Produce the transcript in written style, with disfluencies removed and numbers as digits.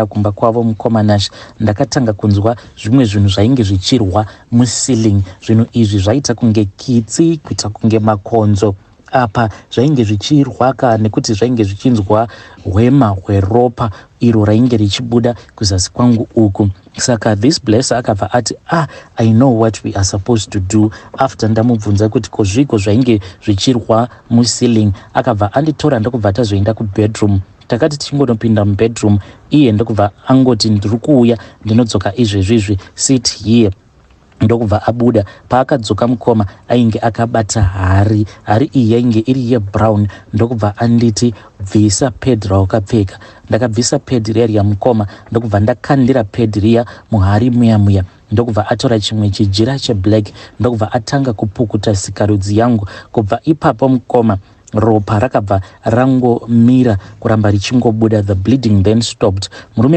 kumba kwavo mukomanashi ndakatanga kunzwa zvimwe zvinhu zvainge zvichirwa muceiling. Zvinhu izvi zvaita kunge kitsi, kuita kunge makonzo apa zvainge zvichirwa nekuti zvainge zvichinzwa hwema hweropa iro rainge richibuda kuzasi kwangu uku. Saka this blesser akabva ati I know what we are supposed to do. After ndamubvunza kuti kozviko zvainge zvichirwa muceiling, akabva anditora ndokubva tazoenda kubedroom. Takati tichingonopinda mubedroom, iye ndokubva angoti ndiri kuuya ndinodzoka izvezvizvi, sit here. Ndokubva abuda. Paakadzoka mukoma ainge akabata hari iyi yainge iri yebrown. Ndokubva anditi bvisa pedi raukapfeka. Ndakabvisa pedi riya mukoma ndokubva ndakandira pedi riya muhari muya. Ndokubva atora chimwe chijira cheblack ndokubva atanga kupukuta sikarudzi yangu. Kubva ipapo mukoma ropa rakabva rangomira kuramba richingobuda. The bleeding then stopped. Murume